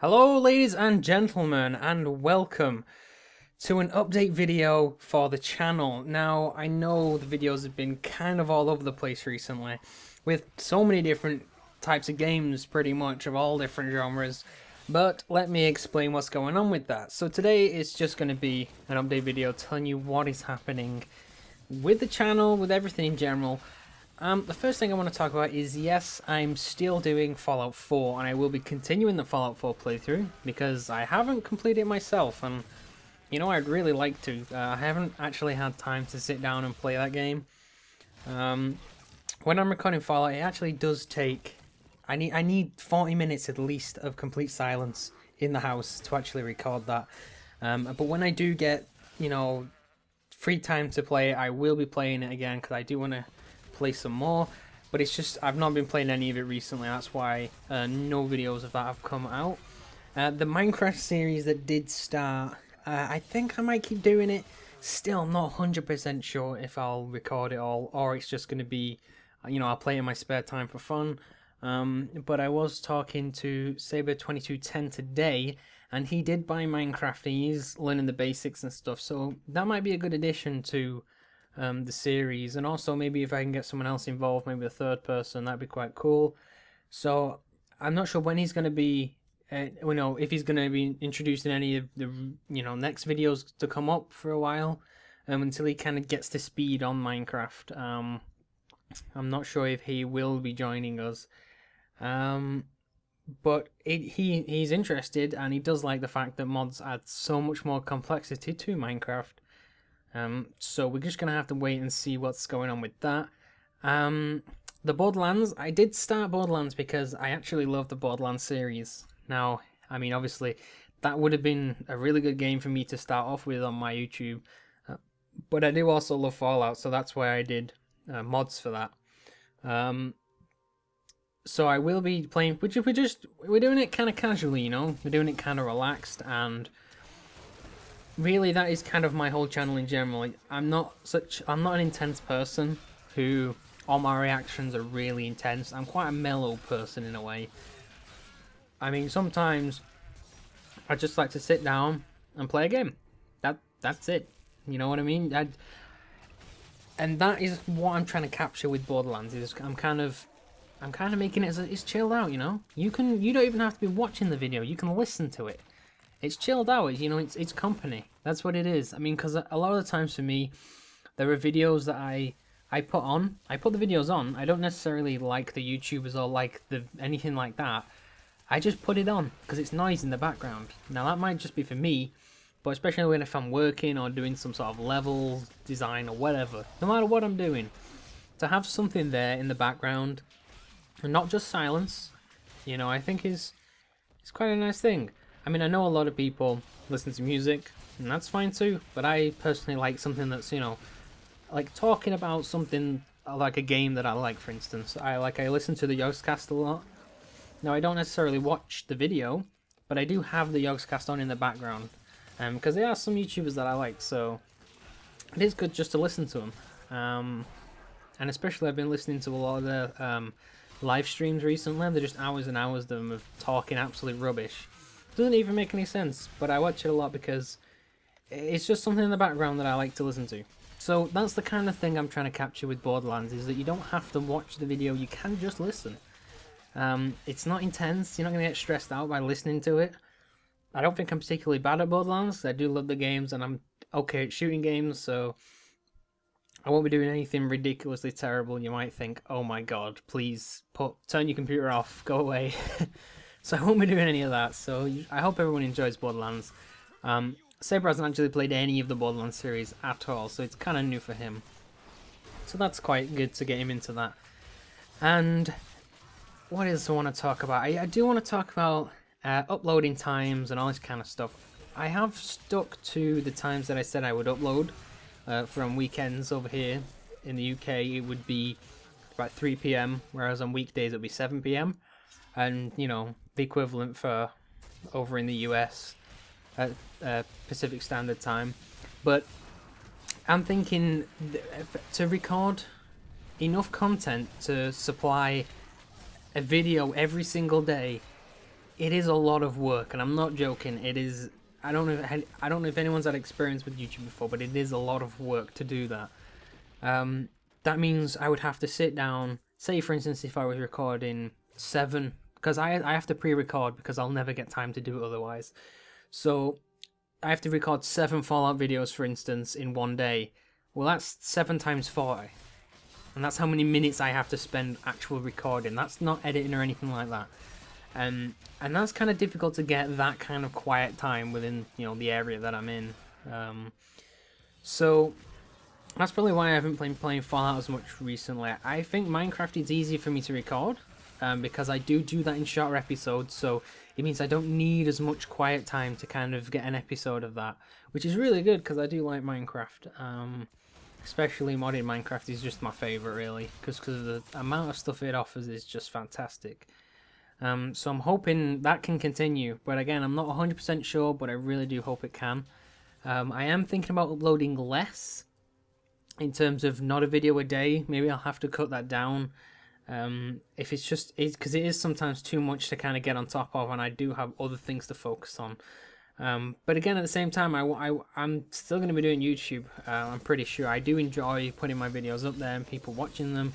Hello ladies and gentlemen, and welcome to an update video for the channel. Now, I know the videos have been kind of all over the place recently, with so many different types of games pretty much of all different genres, but let me explain what's going on with that. So today it's just going to be an update video telling you what is happening with the channel, with everything in general. The first thing I want to talk about is, yes, I'm still doing Fallout 4, and I will be continuing the Fallout 4 playthrough, because I haven't completed it myself, and, you know, I'd really like to. I haven't actually had time to sit down and play that game. When I'm recording Fallout, it actually does take... I need 40 minutes at least of complete silence in the house to actually record that. But when I do get, you know, free time to play it, I will be playing it again, because I do want to play some more, but it's just I've not been playing any of it recently. That's why no videos of that have come out. The Minecraft series that did start, I think I might keep doing it. Still not 100% sure if I'll record it all or it's just going to be, you know, I'll play it in my spare time for fun. But I was talking to Saber2210 today, and he did buy Minecraft and he's learning the basics and stuff, so that might be a good addition to the series. And also maybe if I can get someone else involved, maybe a third person, that'd be quite cool. So I'm not sure when he's going to be, you know, if he's going to be introduced in any of the, you know, next videos to come up for a while, until he kind of gets to speed on Minecraft. I'm not sure if he will be joining us, but he's interested, and he does like the fact that mods add so much more complexity to Minecraft. So we're just going to have to wait and see what's going on with that. The Borderlands, I did start Borderlands because I actually love the Borderlands series. Now, I mean, obviously, that would have been a really good game for me to start off with on my YouTube. But I do also love Fallout, so that's why I did mods for that. So I will be playing, we're doing it kind of casually, you know? We're doing it kind of relaxed, and really, that is kind of my whole channel in general. Like, I'm not an intense person who all my reactions are really intense. I'm quite a mellow person in a way. I mean, sometimes I just like to sit down and play a game. That's it. You know what I mean? And that is what I'm trying to capture with Borderlands. Is I'm kind of making it as it's chilled out. You know, you don't even have to be watching the video. You can listen to it. It's chilled out, you know, it's company. That's what it is. I mean, because a lot of the times for me, there are videos that I put the videos on. I don't necessarily like the YouTubers or like anything like that. I just put it on because it's noise in the background. Now, that might just be for me, but especially when if I'm working or doing some sort of level design or whatever, no matter what I'm doing, to have something there in the background and not just silence, you know, I think is quite a nice thing. I mean, I know a lot of people listen to music, and that's fine too, but I personally like something that's, you know, like talking about something like a game that I like, for instance. I listen to the Yogscast a lot. Now, I don't necessarily watch the video, but I do have the Yogscast on in the background, because there are some YouTubers that I like, so it is good just to listen to them. And especially I've been listening to a lot of their live streams recently. They're just hours and hours of them of talking absolute rubbish. Doesn't even make any sense, but I watch it a lot because it's just something in the background that I like to listen to. So that's the kind of thing I'm trying to capture with Borderlands, is that you don't have to watch the video, you can just listen. It's not intense, you're not going to get stressed out by listening to it. I don't think I'm particularly bad at Borderlands. I do love the games, and I'm okay at shooting games, so I won't be doing anything ridiculously terrible. You might think, oh my god, please turn your computer off, go away. So I won't be doing any of that, so I hope everyone enjoys Borderlands. Saber hasn't actually played any of the Borderlands series at all, so it's kind of new for him. So that's quite good to get him into that. And what else do I want to talk about? I do want to talk about uploading times and all this kind of stuff. I have stuck to the times that I said I would upload. From weekends over here in the UK, it would be about 3 PM, whereas on weekdays it would be 7 PM. And, you know, the equivalent for over in the US at Pacific Standard Time. But I'm thinking to record enough content to supply a video every single day it is a lot of work, and I'm not joking. It is. I don't know if anyone's had experience with YouTube before, but it is a lot of work to do that. That means I would have to sit down. Say, for instance, if I was recording 7, because I have to pre-record because I'll never get time to do it otherwise. So I have to record 7 Fallout videos, for instance, in one day. Well, that's 7 times 40. And that's how many minutes I have to spend actual recording. That's not editing or anything like that. And that's kind of difficult to get that kind of quiet time within, you know, the area that I'm in. So that's probably why I haven't been playing Fallout as much recently. I think Minecraft is easy for me to record, because I do that in shorter episodes, so it means I don't need as much quiet time to kind of get an episode of that, which is really good because I do like Minecraft. Especially modded Minecraft is just my favourite, really, because of the amount of stuff it offers is just fantastic. So I'm hoping that can continue, but again, I'm not 100% sure, but I really do hope it can. I am thinking about uploading less, in terms of not a video a day. Maybe I'll have to cut that down. If it's just, because it is sometimes too much to kind of get on top of, and I do have other things to focus on. But again, at the same time, I'm still going to be doing YouTube. I'm pretty sure. I do enjoy putting my videos up there and people watching them.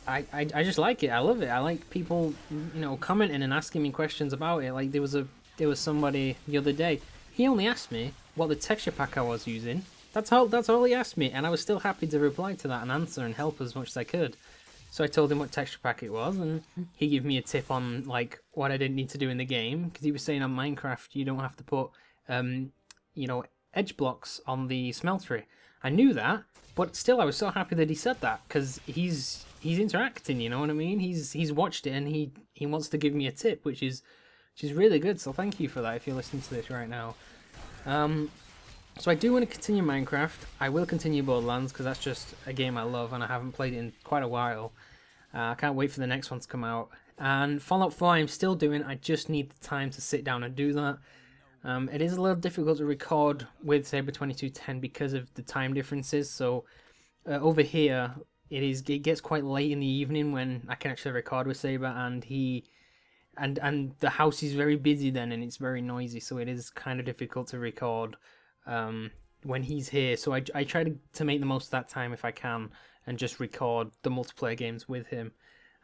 I just like it. I love it. I like people, you know, commenting and asking me questions about it. Like there was somebody the other day. He only asked me what the texture pack I was using. That's all he asked me, and I was still happy to reply to that and answer and help as much as I could. So I told him what texture pack it was, and he gave me a tip on like what I didn't need to do in the game, because he was saying on Minecraft you don't have to put you know, edge blocks on the smeltery. I knew that, but still I was so happy that he said that, because he's interacting, you know what I mean? He's watched it and he wants to give me a tip, which is really good. So thank you for that if you're listening to this right now. So I do want to continue Minecraft. I will continue Borderlands because that's just a game I love and I haven't played it in quite a while. I can't wait for the next one to come out. And Fallout 4 I'm still doing. I just need the time to sit down and do that. It is a little difficult to record with Saber 2210 because of the time differences. So over here it gets quite late in the evening when I can actually record with Saber, and and the house is very busy then and it's very noisy, so it is kind of difficult to record when he's here. So I try to make the most of that time if I can and just record the multiplayer games with him.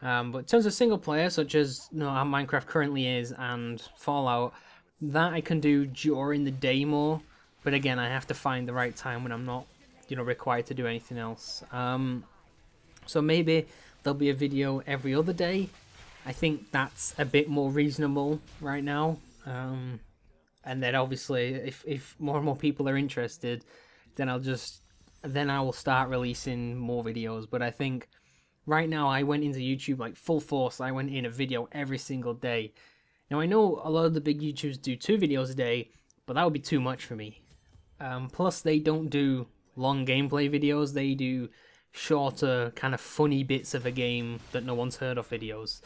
But in terms of single player, such as, you know, how Minecraft currently is and Fallout, that I can do during the day more. But again, I have to find the right time when I'm not, you know, required to do anything else. So maybe there'll be a video every other day. I think that's a bit more reasonable right now. And then obviously, if more and more people are interested, then I will start releasing more videos. But I think right now I went into YouTube like full force. I went in a video every single day. Now I know a lot of the big YouTubers do 2 videos a day, but that would be too much for me. Plus they don't do long gameplay videos. They do shorter, kind of funny bits of a game that no one's heard of videos.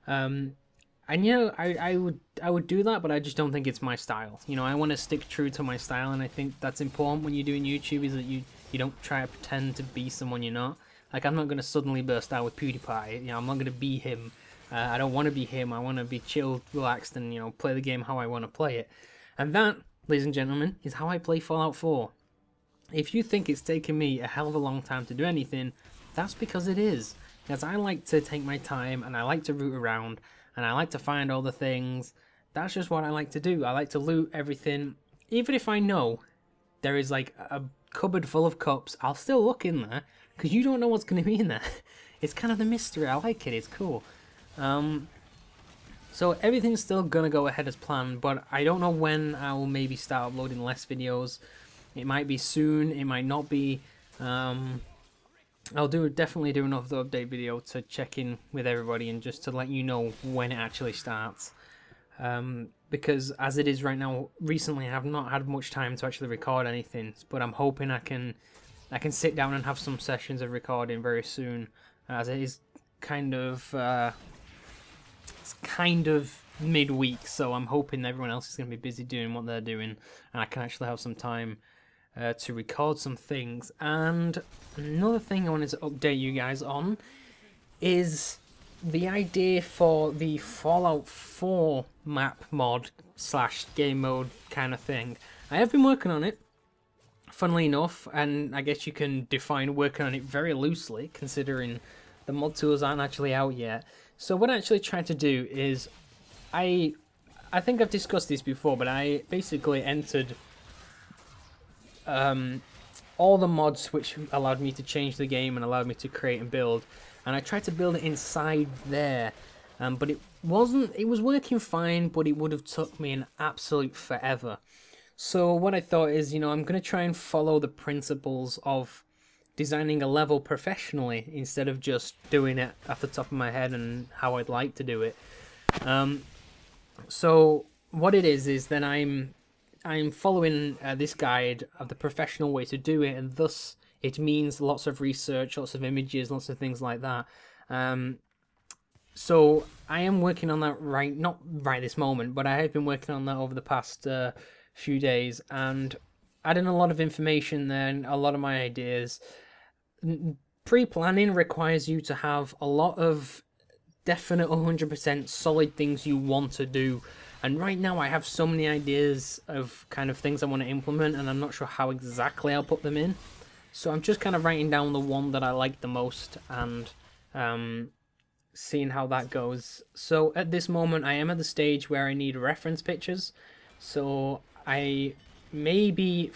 And you know, I would do that, but I just don't think it's my style. You know, I want to stick true to my style, and I think that's important when you're doing YouTube, is that you don't try to pretend to be someone you're not. Like, I'm not going to suddenly burst out with PewDiePie. You know, I'm not going to be him. I don't want to be him. I want to be chilled, relaxed, and, you know, play the game how I want to play it. And that, ladies and gentlemen, is how I play Fallout 4. If you think it's taken me a hell of a long time to do anything, that's because it is. Because I like to take my time, and I like to root around, and I like to find all the things. That's just what I like to do. I like to loot everything. Even if I know there is like a cupboard full of cups, I'll still look in there, because you don't know what's going to be in there. It's kind of the mystery. I like it. It's cool. So everything's still going to go ahead as planned, but I don't know when I will maybe start uploading less videos. It might be soon. It might not be. I'll definitely do another update video to check in with everybody and just to let you know when it actually starts. Because as it is right now, recently I have not had much time to actually record anything, but I'm hoping I can sit down and have some sessions of recording very soon, as it is kind of midweek, so I'm hoping everyone else is going to be busy doing what they're doing and I can actually have some time to record some things. And another thing I wanted to update you guys on is the idea for the Fallout 4 map mod slash game mode kind of thing. I have been working on it, funnily enough, and I guess you can define working on it very loosely, considering the mod tools aren't actually out yet. So what I actually tried to do is, I think I've discussed this before, but I basically entered all the mods which allowed me to change the game and allowed me to create and build, and I tried to build it inside there, but it was working fine, but it would have took me an absolute forever. So what I thought is, I'm going to try and follow the principles of designing a level professionally instead of just doing it off the top of my head and how I'd like to do it. So what it is that I'm following this guide of the professional way to do it, and thus it means lots of research, lots of images, lots of things like that. So I am working on that not right this moment, but I have been working on that over the past few days and adding a lot of information there and a lot of my ideas. Pre-planning requires you to have a lot of definite 100% solid things you want to do, and right now I have so many ideas of kind of things I want to implement, and I'm not sure how exactly I'll put them in, so I'm just kind of writing down the one that I like the most and seeing how that goes. So at this moment I am at the stage where I need reference pictures, so I creating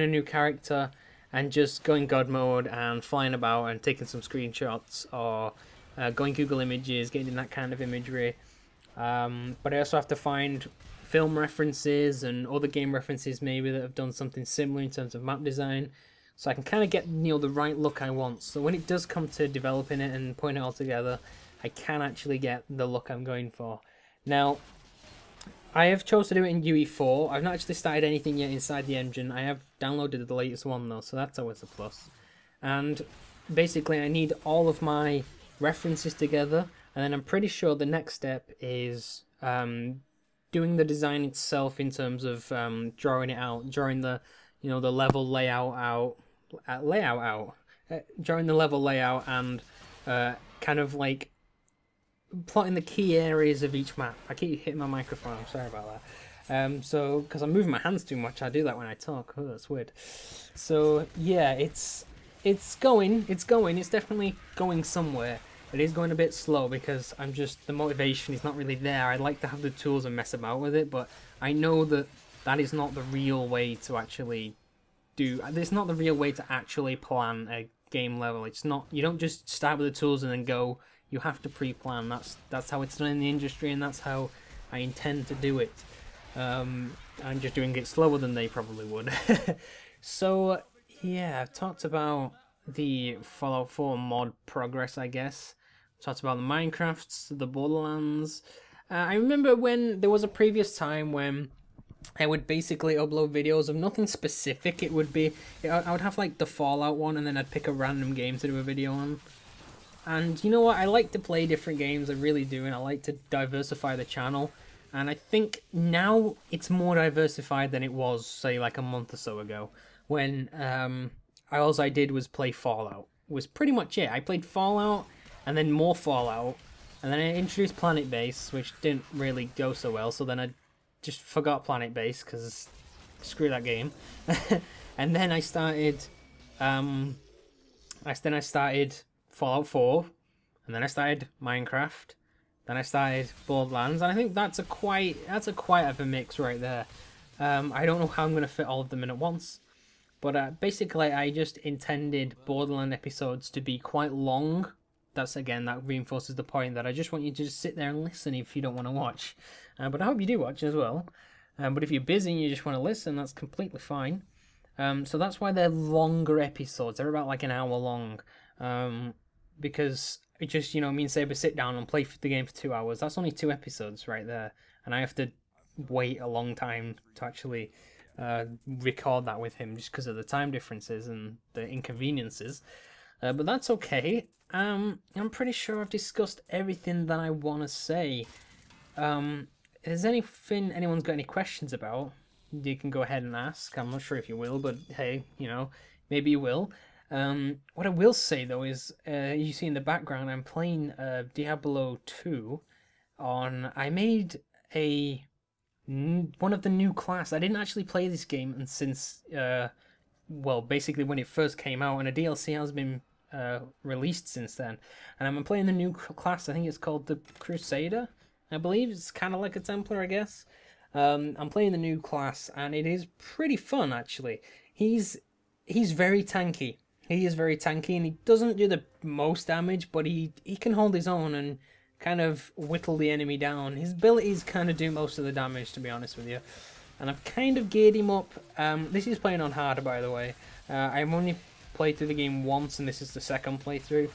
a new character and just going God mode and flying about and taking some screenshots, or going Google Images, getting that kind of imagery. But I also have to find film references and other game references maybe that have done something similar in terms of map design, so I can kind of get the right look I want. So when it does come to developing it and putting it all together, I can actually get the look I'm going for. Now, I have chose to do it in UE4. I've not actually started anything yet inside the engine. I have downloaded the latest one though, so that's always a plus. And basically I need all of my references together, and then I'm pretty sure the next step is doing the design itself in terms of drawing it out, drawing the the level layout out, drawing the level layout and kind of like plotting the key areas of each map. I keep hitting my microphone, I'm sorry about that. So, because I'm moving my hands too much, I do that when I talk. Oh, that's weird. So, yeah, it's going, it's definitely going somewhere. It is going a bit slow because the motivation is not really there. I'd like to have the tools and mess about with it, but I know that that is not the real way to actually it's not the real way to actually plan a game level. It's not, you don't just start with the tools and then go. You have to pre-plan. That's how it's done in the industry, and that's how I intend to do it. I'm just doing it slower than they probably would. So yeah, I've talked about the Fallout 4 mod progress, I guess. Talked about the Minecrafts, the Borderlands. I remember when there was a previous time when I would basically upload videos of nothing specific. I would have like the Fallout one, and then I'd pick a random game to do a video on. And you know what, I like to play different games, I really do, and I like to diversify the channel. And I think now it's more diversified than it was, say, like a month or so ago, when all I did was play Fallout. Was pretty much it. I played Fallout, and then more Fallout, and then I introduced Planetbase, which didn't really go so well, so then I just forgot Planetbase, because screw that game. And then I started Fallout 4, and then I started Minecraft, then I started Borderlands, and I think that's quite of a mix right there. I don't know how I'm going to fit all of them in at once, but basically I just intended Borderland episodes to be quite long. That reinforces the point that I just want you to just sit there and listen if you don't want to watch. But I hope you do watch as well. But if you're busy and you just want to listen, that's completely fine. So that's why they're longer episodes. They're about like an hour long. Because it just, me and Saber sit down and play the game for 2 hours. That's only 2 episodes right there. And I have to wait a long time to actually record that with him just because of the time differences and the inconveniences. But that's okay. I'm pretty sure I've discussed everything that I want to say. Is anything anyone's got any questions about? You can go ahead and ask. I'm not sure if you will, but hey, maybe you will. What I will say though is, you see in the background, I'm playing Diablo 2 on. I made a one of the new class. I didn't actually play this game and since well, basically when it first came out, and a DLC has been released since then. And I'm playing the new class. I think it's called the Crusader. I believe it's kind of like a Templar, I guess. I'm playing the new class, and it is pretty fun actually. He's very tanky. He is very tanky, and he doesn't do the most damage, but he can hold his own and kind of whittle the enemy down. His abilities kind of do most of the damage, to be honest with you. And I've kind of geared him up. This is playing on hard, by the way. I've only played through the game once, and this is the second playthrough.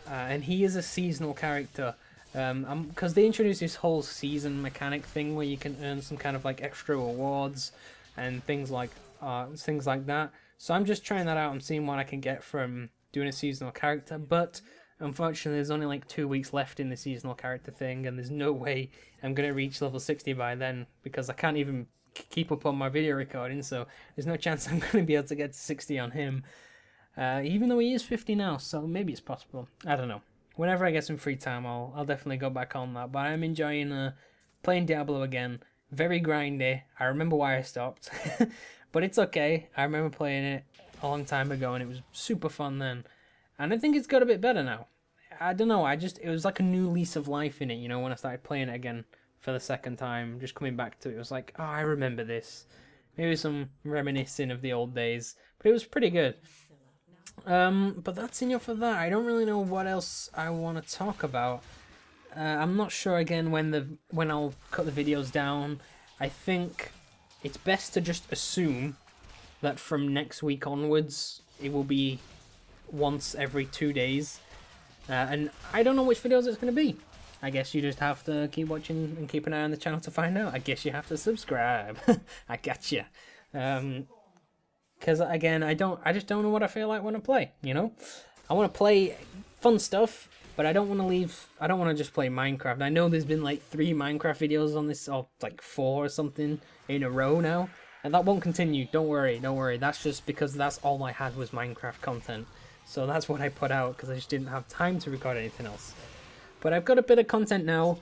And he is a seasonal character. Because they introduced this whole season mechanic thing where you can earn some kind of like extra rewards and things like that. So I'm just trying that out. I'm seeing what I can get from doing a seasonal character, but unfortunately there's only like 2 weeks left in the seasonal character thing, and there's no way I'm gonna reach level 60 by then because I can't even keep up on my video recording. So there's no chance I'm gonna be able to get to 60 on him, even though he is 50 now. So maybe it's possible. I don't know. Whenever I get some free time, I'll definitely go back on that. But I'm enjoying playing Diablo again. Very grindy. I remember why I stopped, but it's okay. I remember playing it a long time ago, and it was super fun then. And I think it's got a bit better now. I don't know. It was like a new lease of life in it. You know, when I started playing it again for the second time, just coming back to it, it was like, oh, I remember this. Maybe some reminiscing of the old days, but it was pretty good. But that's enough for that. I don't really know what else I want to talk about. I'm not sure again when I'll cut the videos down. I think it's best to just assume that from next week onwards it will be once every 2 days. And I don't know which videos it's going to be. I guess you just have to keep watching and keep an eye on the channel to find out. I guess you have to subscribe. I gotcha. Because again, I just don't know what I feel like when I play, you know? I want to play fun stuff, but I don't want to just play Minecraft. I know there's been like 3 Minecraft videos on this, or like 4 or something in a row now, and that won't continue. Don't worry. That's just because that's all I had was Minecraft content. So that's what I put out, because I just didn't have time to record anything else. But I've got a bit of content now,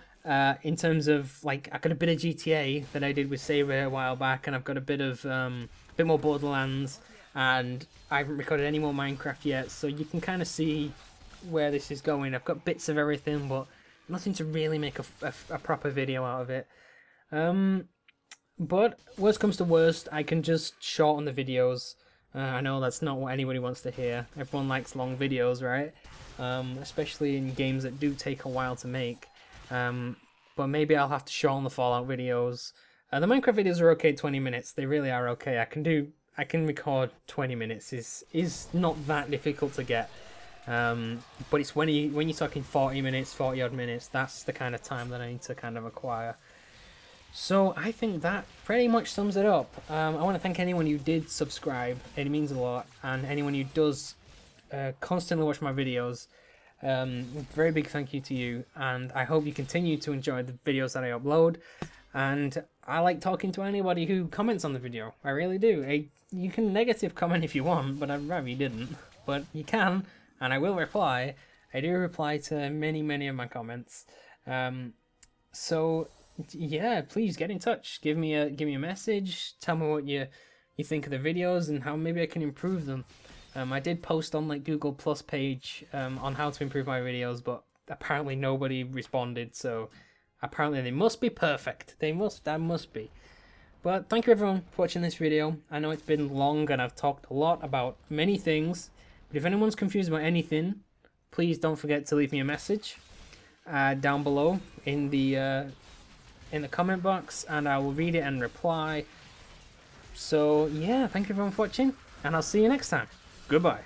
in terms of, like, I got a bit of GTA that I did with Saber a while back, and I've got a bit of, bit more Borderlands, and I haven't recorded any more Minecraft yet, so you can kind of see where this is going. I've got bits of everything, but nothing to really make a proper video out of it. But worst comes to worst, I can just shorten the videos. I know that's not what anybody wants to hear. Everyone likes long videos, right? Especially in games that do take a while to make. But maybe I'll have to shorten the Fallout videos. The Minecraft videos are okay, 20 minutes. They really are okay. I can record 20 minutes. Is not that difficult to get. But it's when you're talking 40 minutes, 40 odd minutes, that's the kind of time that I need to kind of acquire. So I think that pretty much sums it up. I want to thank anyone who did subscribe. It means a lot. And anyone who does constantly watch my videos. Very big thank you to you. And I hope you continue to enjoy the videos that I upload. And I like talking to anybody who comments on the video. I really do. You can negative comment if you want, but I'd rather you didn't. But you can, and I will reply. I do reply to many of my comments. So yeah, please get in touch. Give me a message. Tell me what you think of the videos and how maybe I can improve them. I did post on like Google Plus page on how to improve my videos, but apparently nobody responded. So apparently they must be perfect. That must be. But thank you everyone for watching this video. I know it's been long and I've talked a lot about many things. But if anyone's confused about anything, please don't forget to leave me a message down below in the comment box, and I will read it and reply. So yeah, thank you everyone for watching, and I'll see you next time. Goodbye.